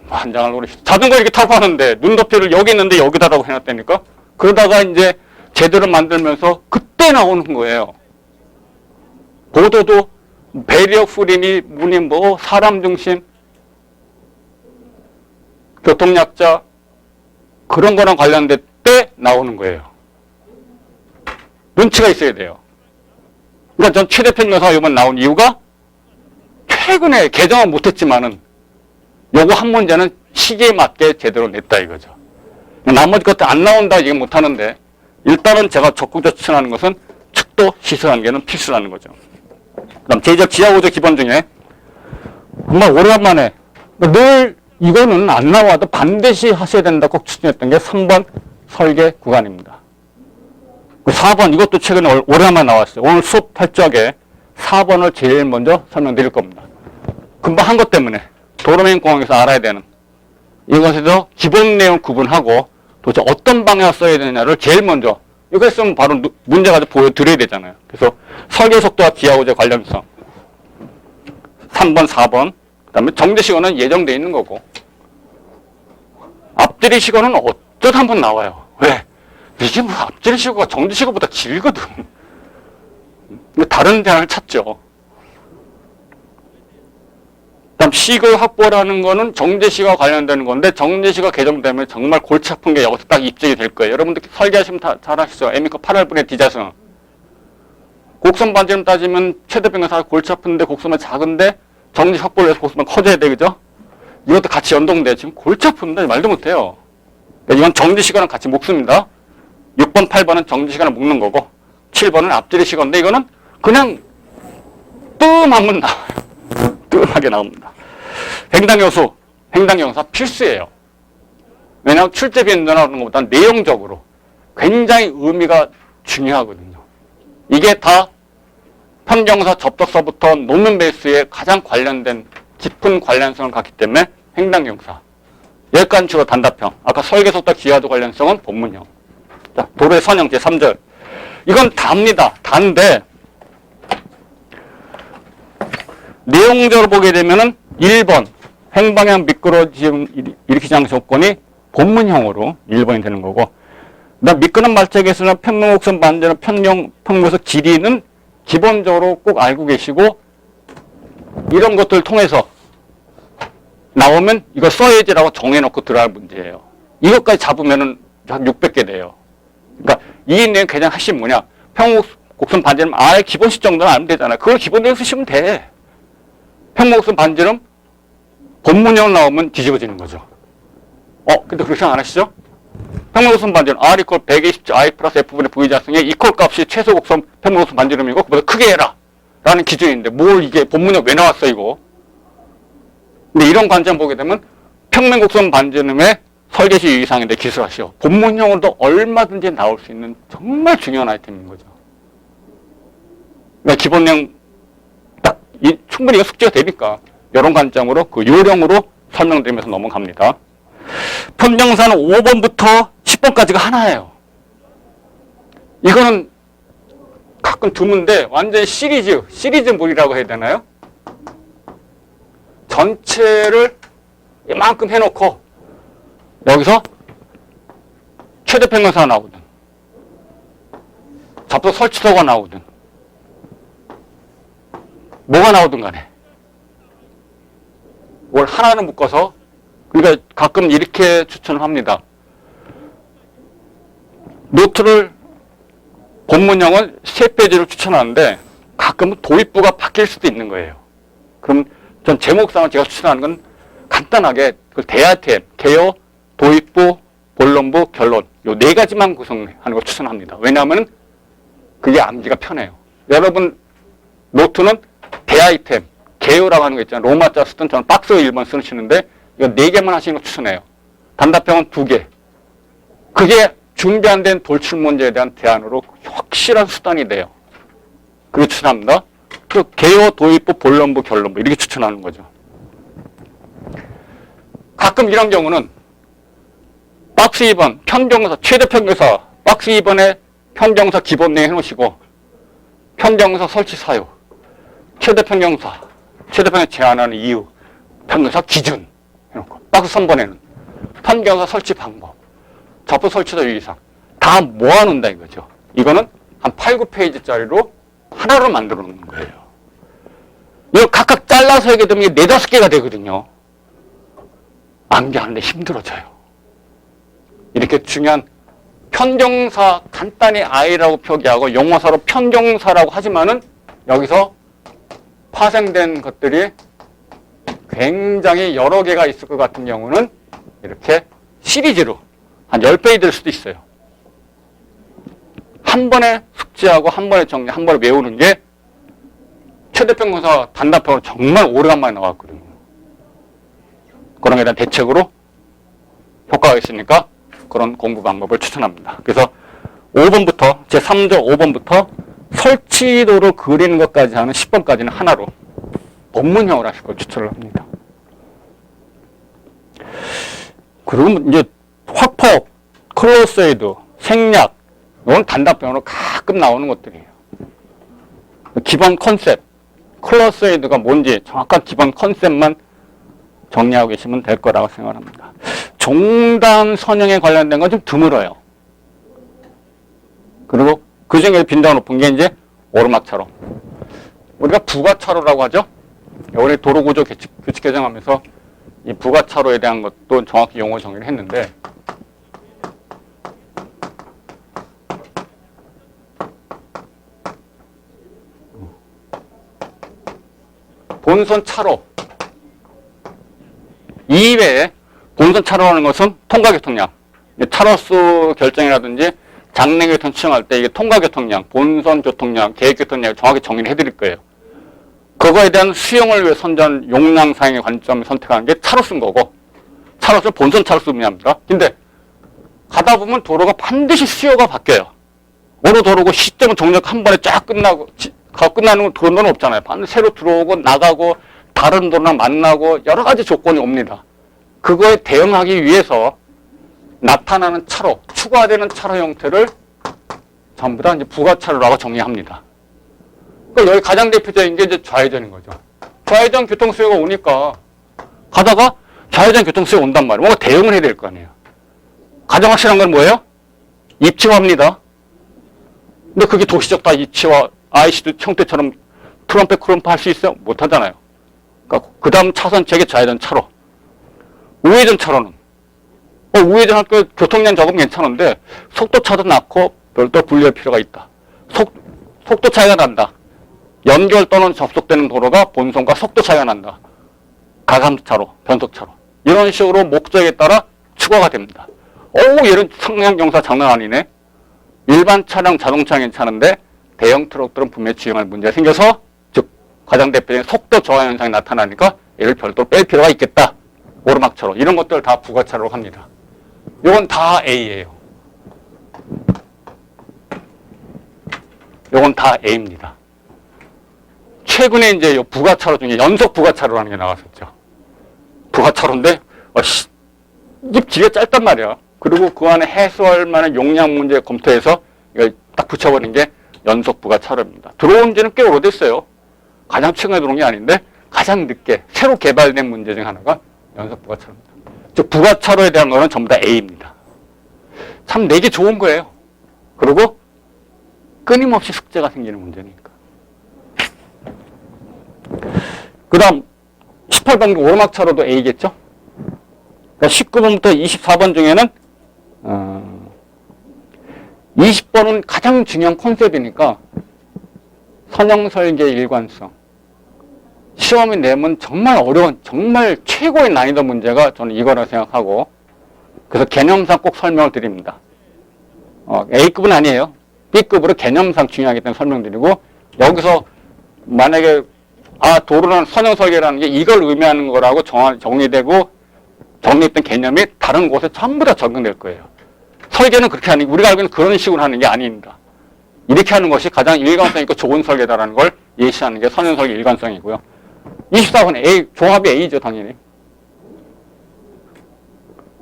환장을 노리시. 자전거 이렇게 타고 하는데 눈높이를 여기 있는데 여기다라고 해놨다니까. 그러다가 이제 제대로 만들면서 그때 나오는 거예요. 보도도 배리어 프리니 문이 뭐 사람 중심, 교통약자 그런 거랑 관련된 때 나오는 거예요. 눈치가 있어야 돼요. 그러니까 전 최대평균사 이번 나온 이유가 최근에 개정은 못했지만은 요거 한 문제는 시기에 맞게 제대로 냈다 이거죠. 나머지 것들 안 나온다 얘기 못하는데 일단은 제가 적극적으로 추천하는 것은 측도 시설관계는 필수라는 거죠. 그다음 제적 지하구조 기본 중에 정말 오래간만에 늘 이거는 안 나와도 반드시 하셔야 된다고 꼭 추천했던 게 3번 설계 구간입니다. 4번 이것도 최근에 오래간만에 나왔어요. 오늘 수업 할 적에 4번을 제일 먼저 설명드릴 겁니다. 금방 한 것 때문에 도로명공학에서 알아야 되는 이것에서 기본 내용 구분하고 도대체 어떤 방향을 써야 되느냐를 제일 먼저 이거 했으면 바로 문제 가지고 보여드려야 되잖아요. 그래서 설계 속도와 기하구조 관련성 3번, 4번 그 다음에 정지시간은 예정되어 있는 거고 앞지리 시간은 어쩌다 한번 나와요. 왜? 이게 뭐 앞지리 시간가 정지 시간보다 길거든. 다른 대안을 찾죠. 그다음 시그 확보라는 거는 정제시가 관련되는 건데 정제시가 개정되면 정말 골치 아픈 게 여기서 딱 입증이 될 거예요. 여러분들 설계하시면 다 잘 아시죠? 에미커 8할분의 디자선. 곡선 반지름 따지면 최대평균사 골치 아픈데 곡선은 작은데 정지 확보를 해서 곡선만 커져야 돼, 그죠? 이것도 같이 연동돼. 지금 골치 아픈데 말도 못해요. 그러니까 이건 정지시간은 같이 묶습니다. 6번, 8번은 정지시간을 묶는 거고 7번은 앞지리 시간인데 이거는 그냥 뜸하면 나와요. 뜸하게 나옵니다. 횡단요수, 횡단경사 필수예요. 왜냐하면 출제 변경하는 것보다 내용적으로 굉장히 의미가 중요하거든요. 이게 다 편경사 접속사부터 노면 베이스에 가장 관련된 깊은 관련성을 갖기 때문에 횡단경사. 여기까지 주로 단답형. 아까 설계속도 기하도 관련성은 본문형. 자, 도로의 선형 제3절. 이건 답니다. 단데 내용적으로 보게 되면은 1번 횡방향 미끄러짐 일으키지 않는 조건이 본문형으로 1번이 되는 거고 미끄럼 말짝에서는 평면곡선 반지름 평면곡선 길이는 기본적으로 꼭 알고 계시고 이런 것들을 통해서 나오면 이거 써야지라고 정해놓고 들어갈 문제예요. 이것까지 잡으면은 한 600개 돼요. 그러니까 이 내용 가장 하신 뭐냐 평면곡선 반지름 아예 기본식 정도는 알면 되잖아요. 그걸 기본 내용 쓰시면 돼. 평면곡선 반지름 본문형 나오면 뒤집어지는 거죠. 근데 그렇게 안 하시죠? 평면곡선 반지름 R 이퀄 120 I 플러스 F분의 V 자승의 이퀄 값이 최소 곡선 평면곡선 반지름이고 그보다 크게 해라 라는 기준인데 뭘 이게 본문형 왜 나왔어 이거. 근데 이런 관점 보게 되면 평면곡선 반지름의 설계시 유의사항인데 기술하시오. 본문형으로도 얼마든지 나올 수 있는 정말 중요한 아이템인 거죠. 그러니까 기본 내용 딱 충분히 이거 숙제가 되니까 이런 관점으로 그 요령으로 설명드리면서 넘어갑니다. 편경사는 5번부터 10번까지가 하나예요. 이거는 가끔 드문데 완전 시리즈물이라고 해야 되나요? 전체를 이만큼 해놓고 여기서 최대평균사가 나오든 접속 설치도가 나오든 뭐가 나오든 간에 뭘 하나를 묶어서 그러니까 가끔 이렇게 추천을 합니다. 노트를 본문형은 3페이지를 추천하는데 가끔은 도입부가 바뀔 수도 있는 거예요. 그럼 전 제목상을 제가 추천하는 건 간단하게 그 대하템, 개요, 도입부, 본론부, 결론 요 4가지만 구성하는 걸 추천합니다. 왜냐하면 그게 암기가 편해요. 여러분 노트는 대아이템, 개요라고 하는 거 있잖아요. 로마자 쓰든 저는 박스 1번 쓰시는데 이거 4개만 하시는 거 추천해요. 단답형은 2개. 그게 준비 안 된 돌출 문제에 대한 대안으로 확실한 수단이 돼요. 그게 추천합니다. 그 개요, 도입부, 본론부, 결론부 이렇게 추천하는 거죠. 가끔 이런 경우는 박스 2번 편정사, 최대 편정사 박스 2번에 편정사 기본 내용 해놓으시고 편정사 설치 사유, 최대 편정사, 최대 편정 제한하는 이유, 편정사 기준 해놓고 박스 3번에는 편정사 설치 방법, 좌표 설치도 유의사항 다 모아놓는다 이거죠. 이거는 한 8, 9페이지짜리로 하나로 만들어 놓는 거예요. 이거 각각 잘라서 하게 되면 4, 5개가 되거든요. 암기하는데 힘들어져요. 이렇게 중요한 편정사 간단히 I라고 표기하고 용어사로 편정사라고 하지만은 여기서 파생된 것들이 굉장히 여러 개가 있을 것 같은 경우는 이렇게 시리즈로 한 10페이지 될 수도 있어요. 한 번에 숙지하고 한 번에 정리, 한 번에 외우는 게 최대평균사 단답형으로 정말 오래간만에 나왔거든요. 그런 거에 대한 대책으로 효과가 있으니까 그런 공부 방법을 추천합니다. 그래서 5번부터 제 3조 5번부터 설치도를 그리는 것까지 하는 10번까지는 하나로 본문형으로 하실 걸 추천을 합니다. 그리고 이제 확법, 클로스에이드, 생략 이건 단답형으로 가끔 나오는 것들이에요. 기본 컨셉, 클로스에이드가 뭔지 정확한 기본 컨셉만 정리하고 계시면 될 거라고 생각합니다. 종단 선형에 관련된 건 좀 드물어요. 그리고 그 중에 빈도가 높은 게 이제 오르막차로. 우리가 부가차로라고 하죠. 우리 도로구조 규칙 개정하면서 이 부가차로에 대한 것도 정확히 용어 정의를 했는데 본선 차로 이외에 본선 차로라는 것은 통과교통량, 차로수 결정이라든지 장래교통 추정할 때 이게 통과교통량, 본선 교통량, 계획교통량을 정확히 정의를 해드릴 거예요. 그거에 대한 수용을 위해 선전 용량상의 관점을 선택하는 게 차로수인 거고, 차로수는 본선 차로수 의미합니다. 근데 가다 보면 도로가 반드시 수요가 바뀌어요. 어느 도로고 시점은 정작 한 번에 쫙 끝나고 끝나는 그런 건 없잖아요. 반드시 새로 들어오고 나가고 다른 도로랑 만나고 여러 가지 조건이 옵니다. 그거에 대응하기 위해서 나타나는 차로, 추가되는 차로 형태를 전부 다 이제 부가차로라고 정의합니다. 그러니까 여기 가장 대표적인 게 이제 좌회전인 거죠. 좌회전 교통수요가 오니까 가다가 좌회전 교통수요 온단 말이에요. 뭔가 대응을 해야 될 거 아니에요. 가장 확실한 건 뭐예요? 입지화입니다. 근데 그게 도시적 다 입지화, IC도 형태처럼 트럼프 크럼프 할 수 있어요? 못 하잖아요. 그러니까 그 다음 차선 제게 좌회전 차로. 우회전 차로는 우회전 할 때 교통량 적으면 괜찮은데 속도차도 낳고 별도 분리할 필요가 있다. 속도 차이가 난다. 연결 또는 접속되는 도로가 본선과 속도 차이가 난다. 가감차로, 변속차로. 이런 식으로 목적에 따라 추가가 됩니다. 얘는 성향경사 장난 아니네. 일반 차량, 자동차는 괜찮은데 대형 트럭들은 분명히 주행할 문제가 생겨서 즉 가장 대표적인 속도 저하 현상이 나타나니까 얘를 별도로 뺄 필요가 있겠다. 오르막차로. 이런 것들 다 부가차로로 합니다. 이건 다 A예요. 이건 다 A입니다. 최근에 이제 요 부가차로 중에 연속 부가차로라는 게 나왔었죠. 부가차로인데, 이게 길이가 짧단 말이야. 그리고 그 안에 해소할 만한 용량 문제 검토해서 이걸 딱 붙여버린 게 연속 부가차로입니다. 들어온 지는 꽤 오래됐어요. 가장 최근에 들어온 게 아닌데, 가장 늦게 새로 개발된 문제 중 하나가 연속 부가차로입니다. 즉, 부가차로에 대한 거는 전부 다 A입니다. 참 내기 좋은 거예요. 그리고 끊임없이 숙제가 생기는 문제니까. 그 다음 18번기 오르막차로도 A겠죠? 그러니까 19번부터 24번 중에는 20번은 가장 중요한 컨셉이니까 선형설계 일관성. 시험에 내면 정말 어려운, 정말 최고의 난이도 문제가 저는 이거라고 생각하고 그래서 개념상 꼭 설명을 드립니다. A급은 아니에요. B급으로 개념상 중요하기 때문에 설명드리고 여기서 만약에 도로는 선형설계라는 게 이걸 의미하는 거라고 정리되고 정립된 개념이 다른 곳에 전부 다 적용될 거예요. 설계는 그렇게 하는 게 우리가 알고 있는 그런 식으로 하는 게 아닙니다. 이렇게 하는 것이 가장 일관성 있고 좋은 설계다라는 걸 예시하는 게 선형설계 일관성이고요. 24번 A, 종합이 A죠, 당연히.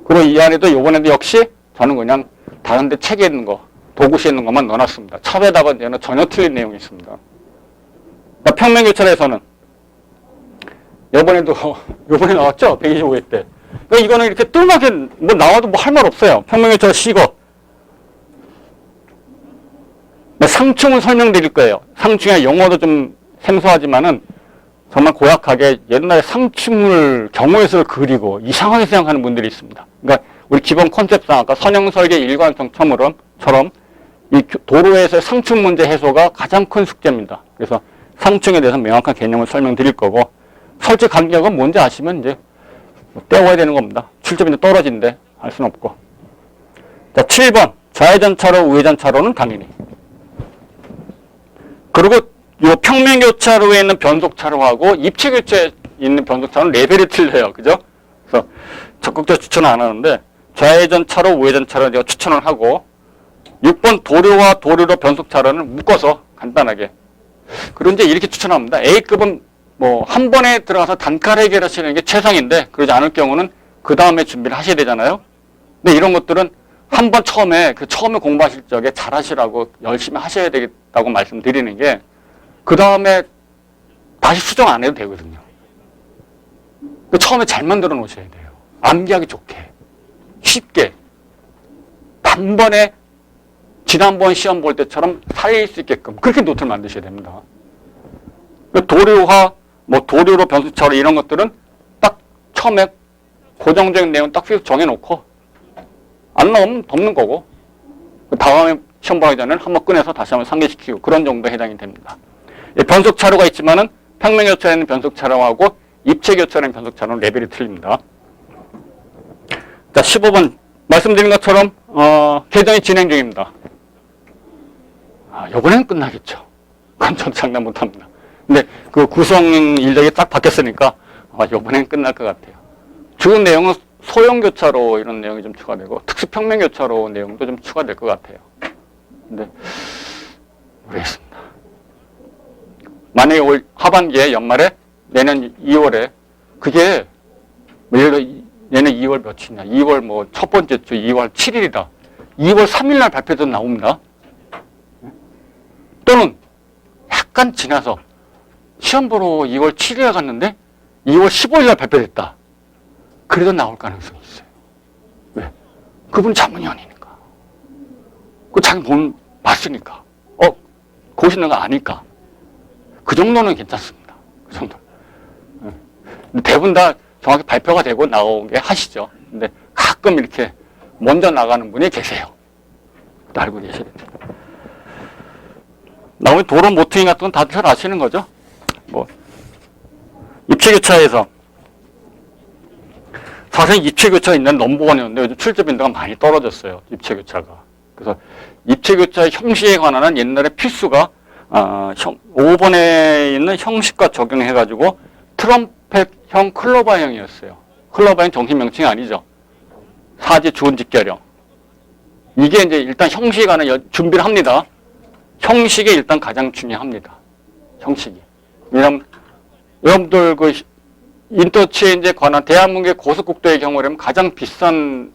그리고 이 안에도 요번에도 역시 저는 그냥 다른 데 책에 있는 거, 도구시에 있는 것만 넣어놨습니다. 첩에다가 얘는 전혀 틀린 내용이 있습니다. 그러니까 평면교차에서는 요번에 나왔죠? 125회 때. 그러니까 이거는 이렇게 뜸하게 뭐 나와도 뭐 할 말 없어요. 평면교차 식어. 상충을 설명드릴 거예요. 상충의 용어도 좀 생소하지만은 정말 고약하게 옛날에 상충을 경우의 수를 그리고 이상하게 생각하는 분들이 있습니다. 그러니까 우리 기본 컨셉상 아까 선형설계 일관성처럼 이 도로에서의 상충 문제 해소가 가장 큰 숙제입니다. 그래서 상충에 대해서 명확한 개념을 설명드릴 거고 설치 간격은 뭔지 아시면 이제 떼어야 되는 겁니다. 출제빈도 떨어진데 할 수는 없고. 자, 7번 좌회전 차로 우회전 차로는 당연히. 그리고 요 평면교차로에 있는 변속차로하고 입체교차에 있는 변속차로는 레벨이 틀려요. 그죠? 그래서 적극적으로 추천을 안 하는데 좌회전 차로, 우회전 차로 제가 추천을 하고 6번 도로와 도로로 변속차로는 묶어서 간단하게. 그리고 이제 이렇게 추천합니다. A급은 뭐 한 번에 들어가서 단칼 해결하시는 게 최상인데 그러지 않을 경우는 그 다음에 준비를 하셔야 되잖아요. 근데 이런 것들은 한 번 처음에 공부하실 적에 잘 하시라고 열심히 하셔야 되겠다고 말씀드리는 게 그 다음에 다시 수정 안 해도 되거든요. 처음에 잘 만들어 놓으셔야 돼요. 암기하기 좋게. 쉽게. 단번에 지난번 시험 볼 때처럼 살릴 수 있게끔 그렇게 노트를 만드셔야 됩니다. 도료화, 뭐 도료로 변수차로 이런 것들은 딱 처음에 고정적인 내용 딱 정해놓고 안 나오면 덮는 거고 다음에 시험 보기 전에는 한번 꺼내서 다시 한번 상기시키고 그런 정도에 해당이 됩니다. 변속차로가 있지만은 평면교차에는 변속차로하고 입체교차에는 변속차로는 레벨이 틀립니다. 자, 15번 말씀드린 것처럼 개정이 진행 중입니다. 이번에는 끝나겠죠. 그건 저도 장담 못합니다. 근데 그 구성 인력이 딱 바뀌었으니까 이번에는 끝날 것 같아요. 주요 내용은 소형교차로 이런 내용이 좀 추가되고 특수평면교차로 내용도 좀 추가될 것 같아요. 근데 모르겠습니다. 만약에 올 하반기에 연말에 내년 2월에 그게 예를 들어 내년 2월 며칠이냐 2월 뭐 첫 번째 주 2월 7일이다. 2월 3일 날 발표도 나옵니다. 또는 약간 지나서 시험 보러 2월 7일에 갔는데 2월 15일 날 발표됐다. 그래도 나올 가능성이 있어요. 왜? 그분 자문위원이니까. 그 자기 본 봤으니까. 고시는 거 아니까. 그 정도는 괜찮습니다. 그 정도. 대부분 다 정확히 발표가 되고 나오게 하시죠. 근데 가끔 이렇게 먼저 나가는 분이 계세요. 알고 계셔야 됩니다. 나머지 도로 모퉁이 같은 건 다들 잘 아시는 거죠? 뭐 입체교차에서 사실 입체교차가 있는 넘버원이었는데 요즘 출제 빈도가 많이 떨어졌어요. 입체교차가. 그래서 입체교차의 형식에 관한 옛날에 필수가 5번에 있는 형식과 적용해가지고 트럼펫형 클로바형이었어요. 클로바형 정식 명칭이 아니죠. 사지 주운 직결형. 이게 이제 일단 형식에 관한 준비를 합니다. 형식이 일단 가장 중요합니다. 형식이. 왜냐면 여러분들 그 인터체인지에 관한 대한민국의 고속국도의 경우라면 가장 비싼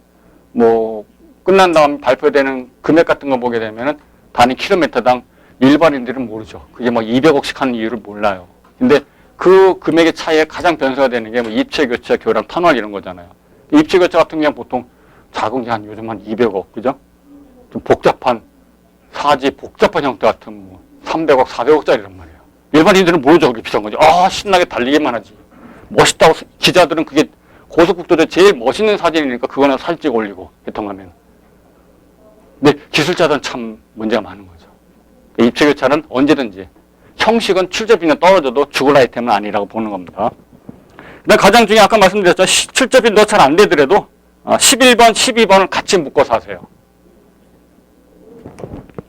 뭐 끝난 다음 발표되는 금액 같은 거 보게 되면은 단위 킬로미터당 일반인들은 모르죠. 그게 뭐 200억씩 하는 이유를 몰라요. 근데 그 금액의 차이에 가장 변수가 되는 게 뭐 입체교차, 교량, 터널 이런 거잖아요. 입체교차 같은 경우는 보통 작은 게 한 요즘 한 200억, 그죠? 좀 복잡한 사지 복잡한 형태 같은 뭐 300억, 400억짜리란 말이에요. 일반인들은 모르죠. 그게 비싼 거죠. 신나게 달리기만 하지. 멋있다고 기자들은 그게 고속국도에 제일 멋있는 사진이니까 그거나 사진 찍어 올리고 개통하면. 근데 기술자들은 참 문제가 많은 거죠. 입체교차는 언제든지 형식은 출제빈도 떨어져도 죽을 아이템은 아니라고 보는 겁니다. 그다음 가장 중요한 아까 말씀드렸죠. 출제빈도 잘 안 되더라도 11번, 12번을 같이 묶어서 하세요.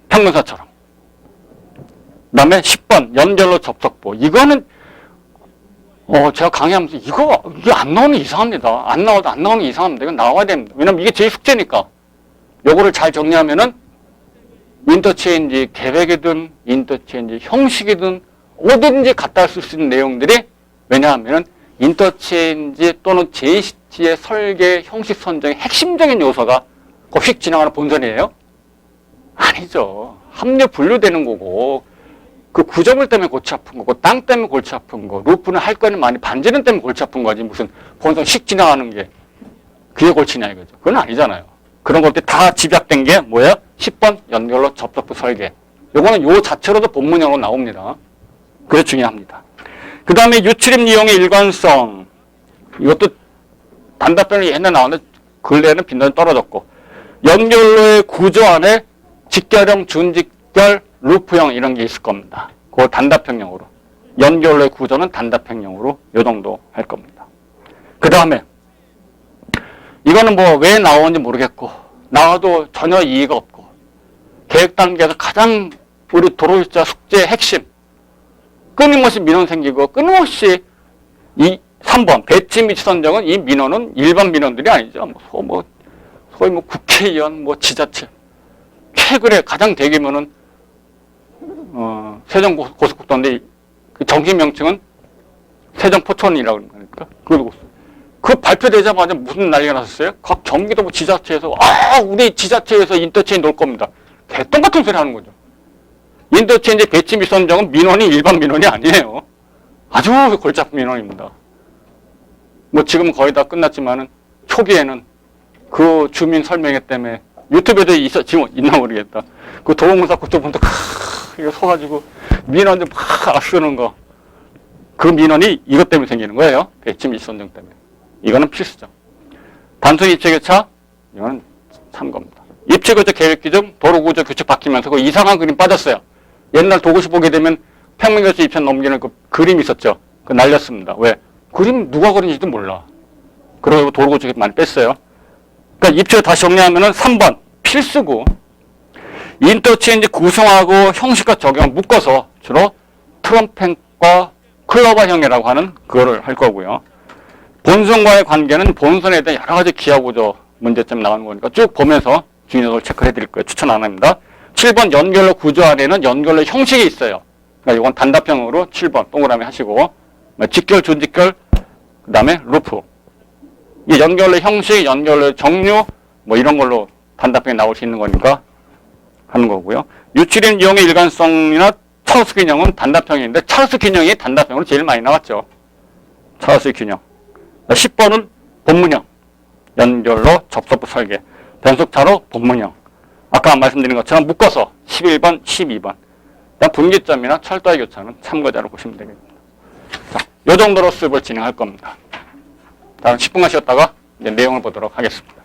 평면사처럼. 그 다음에 10번 연결로 접속부. 이거는 제가 강의하면서 이게 안 나오면 이상합니다. 안 나오면 이상합니다. 이건 나와야 됩니다. 왜냐면 이게 제 숙제니까. 요거를 잘 정리하면은 인터체인지 계획이든 인터체인지 형식이든 어디든지 갖다 쓸 수 있는 내용들이 왜냐하면은 인터체인지 또는 지자체의 설계 형식 선정의 핵심적인 요소가 그 휙 지나가는 본선이에요? 아니죠. 합류 분류되는 거고 그 구조물 때문에 골치 아픈 거고 땅 때문에 골치 아픈 거 루프는 할 거는 많이 반지름 때문에 골치 아픈 거지 무슨 본선 휙 지나가는 게 그게 골치냐 이거죠. 그건 아니잖아요. 그런 것들이 다 집약된 게 뭐예요? 10번 연결로 접속부 설계. 요거는 요 자체로도 본문형으로 나옵니다. 그게 중요합니다. 그 다음에 유출입 이용의 일관성. 이것도 단답변이 옛날에 나왔는데 근래에는 빈도는 떨어졌고 연결로의 구조 안에 직결형, 준직결, 루프형 이런 게 있을 겁니다. 그걸 단답형용으로. 연결로의 구조는 단답형용으로 요 정도 할 겁니다. 그 다음에 이거는 뭐 왜 나오는지 모르겠고 나와도 전혀 이의가 없고 계획 단계에서 가장 우리 도로일자 숙제의 핵심 끊임없이 민원 생기고 끊임없이 이 3번 배치 및 선정은 이 민원은 일반 민원들이 아니죠. 소위 국회의원, 지자체. 최근에 가장 대규모는 세종고속국도인데 그 정식 명칭은 세종포천이라고 그러니까 그 발표되자마자 무슨 난리가 났었어요? 각 경기도 지자체에서 우리 지자체에서 인터체인지 놓을 겁니다. 개똥 같은 소리 하는 거죠. 인터체인지 배치 및 선정은 민원이 일반 민원이 아니에요. 아주 골치 아픈 민원입니다. 지금은 거의 다 끝났지만은 초기에는 그 주민 설명회 때문에 유튜브에도 지금 있나 모르겠다. 그 도봉사 국토본도 이거 서가지고 민원들 막 쓰는 거. 그 민원이 이것 때문에 생기는 거예요. 배치 및 선정 때문에. 이거는 필수죠. 단순 입체교차 이거는 참고입니다. 입체교차 계획기준 도로구조 규칙 바뀌면서 그 이상한 그림 빠졌어요. 옛날 도구시 보게 되면 평면교차 입체 넘기는 그 그림 있었죠. 그 날렸습니다. 왜? 그림 누가 그린지도 몰라. 그리고 도로구조 많이 뺐어요. 그러니까 입체를 다시 정리하면은 3번 필수고 인터체인지 구성하고 형식과 적용 묶어서 주로 트럼펫과 클러버형이라고 하는 그거를 할 거고요. 본선과의 관계는 본선에 대한 여러 가지 기하구조 문제점이 나오는 거니까 쭉 보면서 중요도를 체크해 드릴 거예요. 추천 안 합니다. 7번 연결로 구조 안에는 연결로 형식이 있어요. 그러니까 이건 단답형으로 7번 동그라미 하시고 직결, 준직결, 그 다음에 루프. 이 연결로 형식, 연결로 종류 이런 걸로 단답형이 나올 수 있는 거니까 하는 거고요. 유출인 이용의 일관성이나 차우스 균형은 단답형인데 차우스 균형이 단답형으로 제일 많이 나왔죠. 차우스 균형. 10번은 본문형. 연결로 접속부 설계. 변속차로 본문형. 아까 말씀드린 것처럼 묶어서 11번, 12번. 그냥 분기점이나 철도의 교차는 참고자로 보시면 되겠습니다. 자, 요 정도로 수업을 진행할 겁니다. 다음 10분간 쉬었다가 이제 내용을 보도록 하겠습니다.